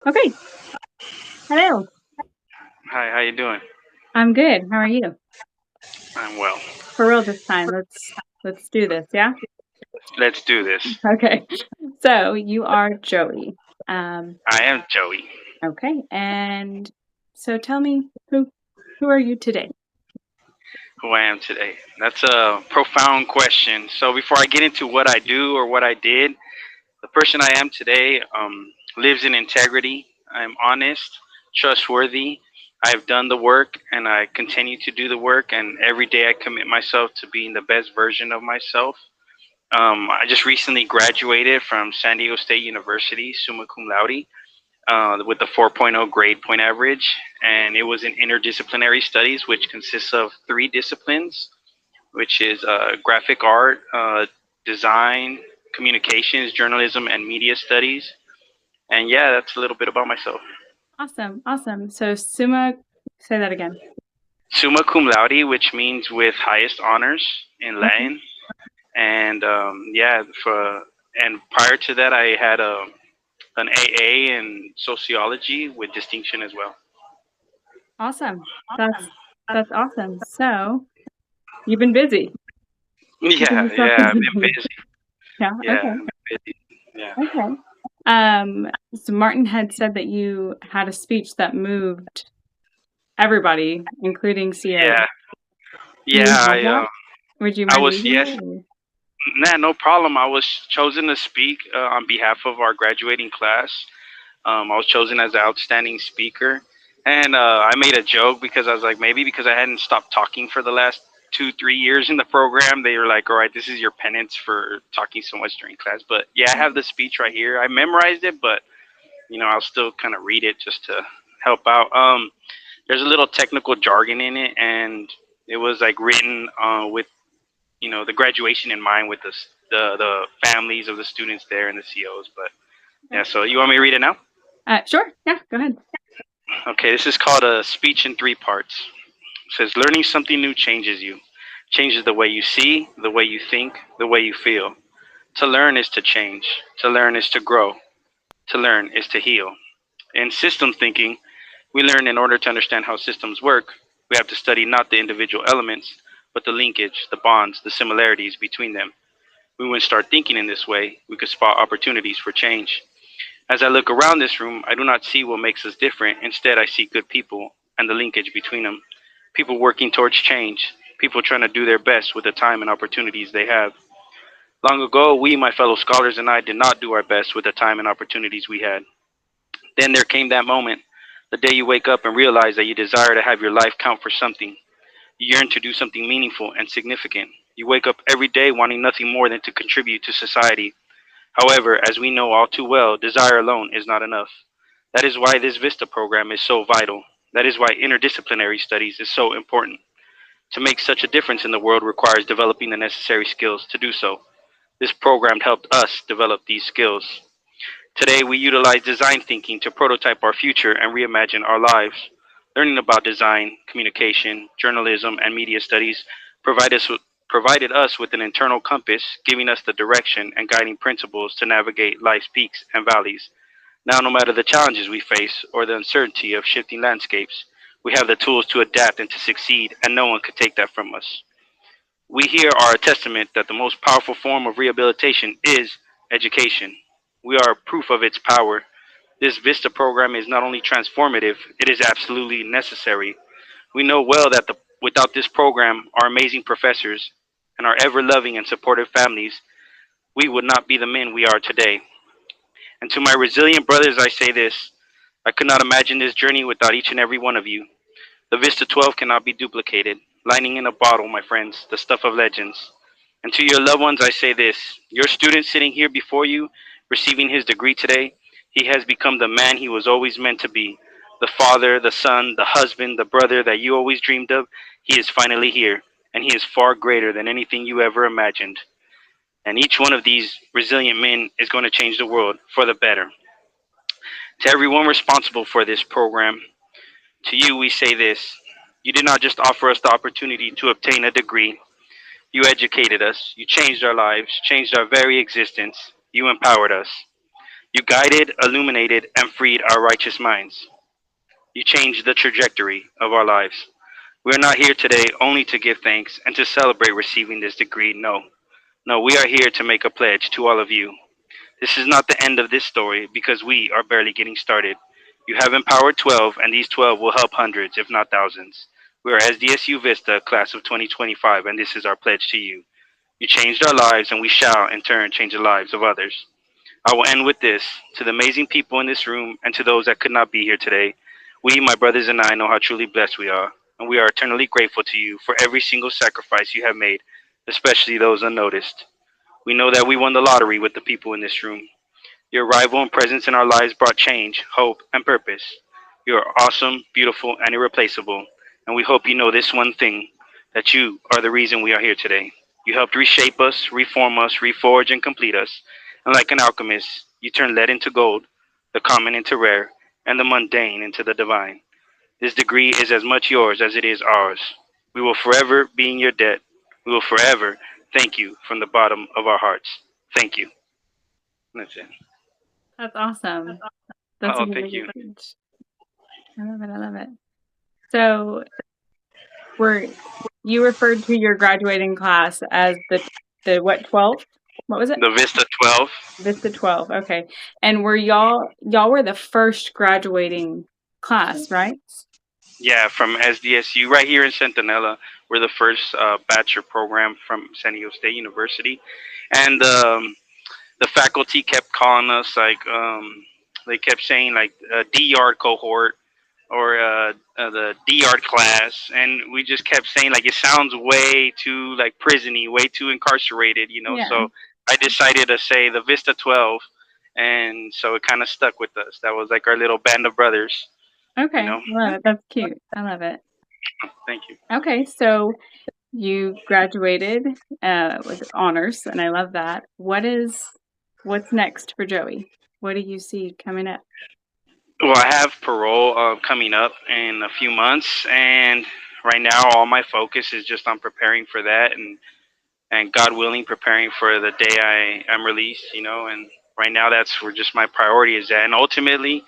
Okay. Hello. Hi, how you doing? I'm good. How are you? I'm well. For real this time. Let's do this, yeah? Let's do this. Okay. So you are Joey. Um, I am Joey. okay. And so tell me who are you today? Who I am today? That's a profound question. So before I get into what I do or what I did, the person I am today lives in integrity. I'm honest, trustworthy. I've done the work and I continue to do the work. And every day I commit myself to being the best version of myself. I just recently graduated from San Diego State University, summa cum laude. With the 4.0 grade point average, and it was in interdisciplinary studies, which consists of three disciplines, which is graphic art, design, communications, journalism, and media studies. And yeah, that's a little bit about myself. Awesome. Awesome. So Summa, say that again. Summa cum laude, which means with highest honors in Okay. Latin, and yeah, and prior to that, I had an AA in sociology with distinction as well. Awesome. That's awesome. So you've been busy. Keeping Yeah, yourself yeah, I've been busy. busy. Yeah. Yeah, Okay. I've been busy. Yeah. Okay. So Martin had said that you had a speech that moved everybody, including Sierra. Yeah, Do yeah. you have that? Would you I mind was reading yes, it? Or- nah, no problem. I was chosen to speak on behalf of our graduating class. I was chosen as the outstanding speaker, and I made a joke because I was like, maybe because I hadn't stopped talking for the last 2, 3 years in the program, they were like, all right, this is your penance for talking so much during class. But yeah, I have the speech right here. I memorized it, but I'll still kind of read it just to help out. There's a little technical jargon in it, and it was like written with the graduation in mind with the families of the students there and the COs. But Okay. yeah, so you want me to read it now? Sure. Yeah, go ahead. Okay, this is called a speech in three parts. It says learning something new changes you, changes the way you see, the way you think, the way you feel. To learn is to change. To learn is to grow. To learn is to heal. In system thinking, we learn in order to understand how systems work, we have to study not the individual elements, but the linkage, the bonds, the similarities between them. We wouldn't start thinking in this way, we could spot opportunities for change. As I look around this room, I do not see what makes us different. Instead, I see good people and the linkage between them. People working towards change, people trying to do their best with the time and opportunities they have. Long ago, we, my fellow scholars, and I did not do our best with the time and opportunities we had. Then there came that moment, the day you wake up and realize that you desire to have your life count for something. You yearn to do something meaningful and significant. You wake up every day wanting nothing more than to contribute to society. However, as we know all too well, desire alone is not enough. That is why this VISTA program is so vital. That is why interdisciplinary studies is so important. To make such a difference in the world requires developing the necessary skills to do so. This program helped us develop these skills. Today, we utilize design thinking to prototype our future and reimagine our lives. Learning about design, communication, journalism, and media studies provided us with an internal compass, giving us the direction and guiding principles to navigate life's peaks and valleys. Now, no matter the challenges we face or the uncertainty of shifting landscapes, we have the tools to adapt and to succeed, and no one could take that from us. We here are a testament that the most powerful form of rehabilitation is education. We are proof of its power. This VISTA program is not only transformative, it is absolutely necessary. We know well that without this program, our amazing professors, and our ever loving and supportive families, we would not be the men we are today. And to my resilient brothers, I say this: I could not imagine this journey without each and every one of you. The Vista 12 cannot be duplicated. Lining in a bottle, my friends, the stuff of legends. And to your loved ones, I say this: your student sitting here before you, receiving his degree today, he has become the man he was always meant to be. The father, the son, the husband, the brother that you always dreamed of, he is finally here. And he is far greater than anything you ever imagined. And each one of these resilient men is going to change the world for the better. To everyone responsible for this program, to you we say this: you did not just offer us the opportunity to obtain a degree, you educated us, you changed our lives, changed our very existence, you empowered us. You guided, illuminated, and freed our righteous minds. You changed the trajectory of our lives. We are not here today only to give thanks and to celebrate receiving this degree. No. No, we are here to make a pledge to all of you. This is not the end of this story because we are barely getting started. You have empowered 12, and these 12 will help hundreds, if not thousands. We are SDSU VISTA, class of 2025, and this is our pledge to you. You changed our lives, and we shall, in turn, change the lives of others. I will end with this. To the amazing people in this room and to those that could not be here today, we, my brothers and I, know how truly blessed we are, and we are eternally grateful to you for every single sacrifice you have made, especially those unnoticed. We know that we won the lottery with the people in this room. Your arrival and presence in our lives brought change, hope, and purpose. You are awesome, beautiful, and irreplaceable, and we hope you know this one thing, that you are the reason we are here today. You helped reshape us, reform us, reforge, and complete us. And like an alchemist, you turned lead into gold, the common into rare, and the mundane into the divine. This degree is as much yours as it is ours. We will forever be in your debt. We will forever thank you from the bottom of our hearts. Thank you. That's it. That's awesome. That's a Oh, really thank good you. speech. I love it. I love it. So, were you referred to your graduating class as the what 12? What was it? The Vista 12. Vista 12. Okay. And were y'all were the first graduating class, right? Yeah, from SDSU right here in Centinela. We're the first bachelor program from Centinea State University, and the faculty kept calling us like they kept saying like D yard cohort or the D yard class, and we just kept saying like it sounds way too like prisony, way too incarcerated, you know. Yeah. So I decided to say the Vista 12, and so it kind of stuck with us. That was like our little band of brothers, you Okay. know. I love it. That's cute. I love it. Thank you. Okay. So you graduated with honors, and I love that. What's next for Joey? What do you see coming up? Well, I have parole coming up in a few months, and right now all my focus is just on preparing for that, and God willing, preparing for the day I am released. You know, and right now that's where just my priority is at. And ultimately,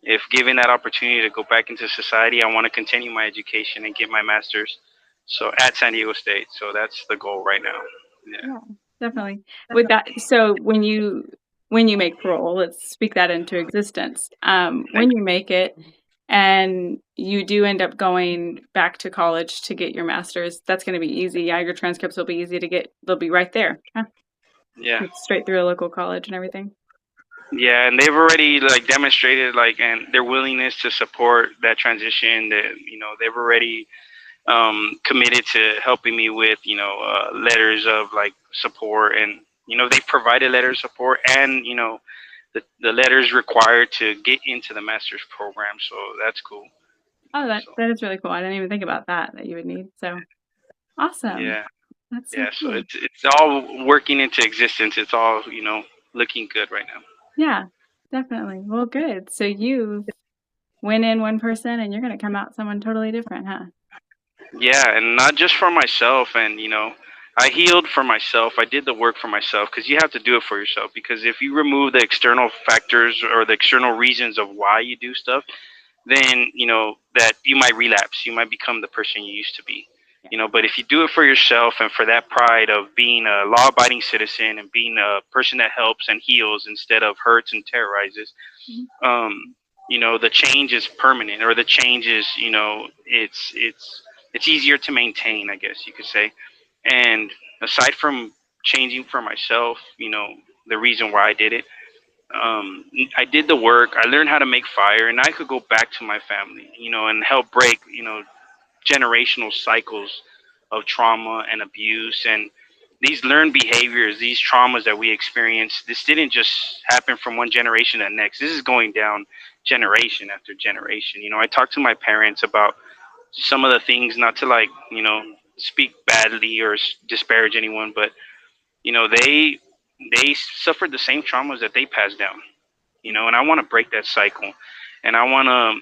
if given that opportunity to go back into society, I want to continue my education and get my master's. So at San Diego State. So that's the goal right now. Yeah. Yeah, definitely. With that, so when you make parole, let's speak that into existence. Thank When you make it and you do end up going back to college to get your master's, that's going to be easy. Yeah, your transcripts will be easy to get. They'll be right there. Huh? you. Yeah. It's straight through a local college and everything. Yeah, and they've already like demonstrated like and their willingness to support that transition. That they've already committed to helping me with letters of like support, and they've provided letters of support and the letters required to get into the master's program. So that's cool. Oh, that So that is really cool. I didn't even think about that you would need. So awesome. yeah, That's so yeah. So cool. it's all working into existence. It's all looking good right now. Yeah, definitely. Well, good. So you went in one person and you're going to come out someone totally different, huh? Yeah, and not just for myself. And I healed for myself. I did the work for myself because you have to do it for yourself. Because if you remove the external factors or the external reasons of why you do stuff, then that you might relapse. You might become the person you used to be. But if you do it for yourself and for that pride of being a law-abiding citizen and being a person that helps and heals instead of hurts and terrorizes, Mhm. the change is permanent, or the change is, it's easier to maintain, I guess you could say. And aside from changing for myself, the reason why I did it, I did the work. I learned how to make fire, and I could go back to my family, and help break, generational cycles of trauma and abuse. And these learned behaviors, these traumas that we experience, this didn't just happen from one generation to the next. This is going down generation after generation. I talked to my parents about some of the things, not to like, speak badly or disparage anyone, but they suffered the same traumas that they passed down, and I want to break that cycle, and I want to,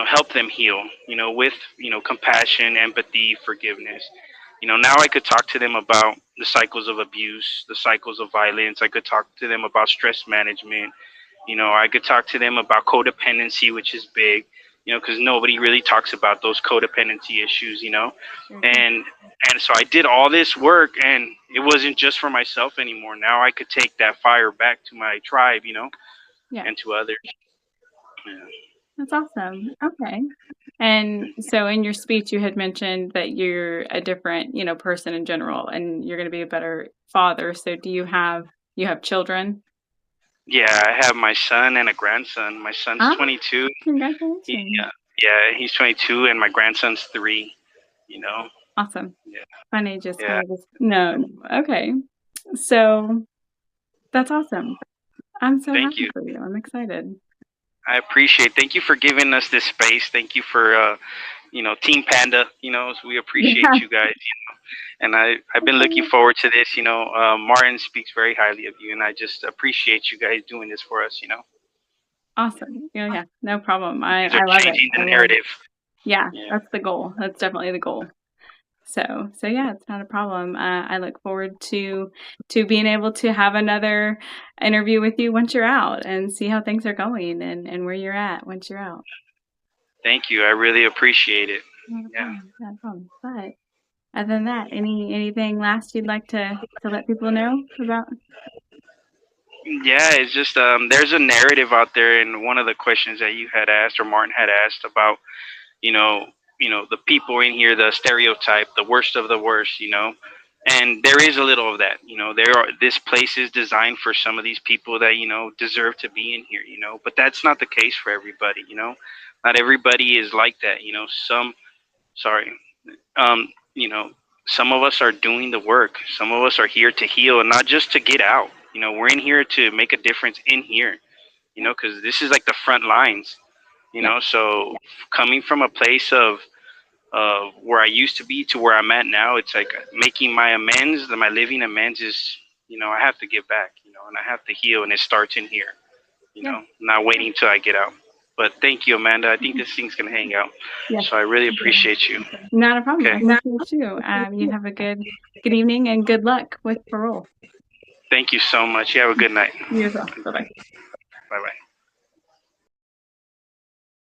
help them heal, with, compassion, empathy, forgiveness. Now I could talk to them about the cycles of abuse, the cycles of violence. I could talk to them about stress management, You know, I could talk to them about codependency, which is big, you know, because nobody really talks about those codependency issues, you know. Very cool. And so I did all this work, and it wasn't just for myself anymore. Now I could take that fire back to my tribe, you know, Yeah, and to others. Yeah. that's awesome. Okay. And so in your speech, you had mentioned that you're a different, person in general, and you're going to be a better father. So do you have children? Yeah, I have my son and a grandson. My son's Ah, 22. He, congratulations. yeah, he's 22, and my grandson's 3. You know. Awesome. Yeah. Fun ages, Yeah. fun ages. No, okay. So that's awesome. I'm so Thank happy you. for you. I'm excited. I appreciate. Thank you for giving us this space. Thank you for Team Panda. We Yeah, appreciate you guys. And I've been looking forward to this. Martin speaks very highly of you, and I just appreciate you guys doing this for us. awesome. Yeah, no problem. You guys I are love it. changing I the love. narrative. Yeah, Yeah. that's the goal. That's definitely the goal. So yeah, it's not a problem. I look forward to being able to have another interview with you once you're out and see how things are going and where you're at once you're out. Thank you. I really appreciate it. Not a Yeah. problem. Not a problem. But other than that, anything last you'd like to let people know about? Yeah, it's just there's a narrative out there, and one of the questions that you had asked or Martin had asked about, you know, the people in here, the stereotype, the worst of the worst, and there is a little of that. This place is designed for some of these people that deserve to be in here, but that's not the case for everybody. Not everybody is like that. Sorry, um, you know, some of us are doing the work. Some of us are here to heal and not just to get out. We're in here to make a difference in here, because this is like the front lines, Yeah, so coming from a place of where I used to be to where I'm at now, it's like making my amends, my living amends is, I have to give back, and I have to heal, and it starts in here, yeah, not waiting till I get out. But thank you, Amanda. I think this thing's gonna hang out. yes. So I really appreciate you. Not a problem. I Okay. appreciate you. You have a good evening and good luck with parole. Thank you so much. You have a good night. You as well. Bye bye. Bye bye.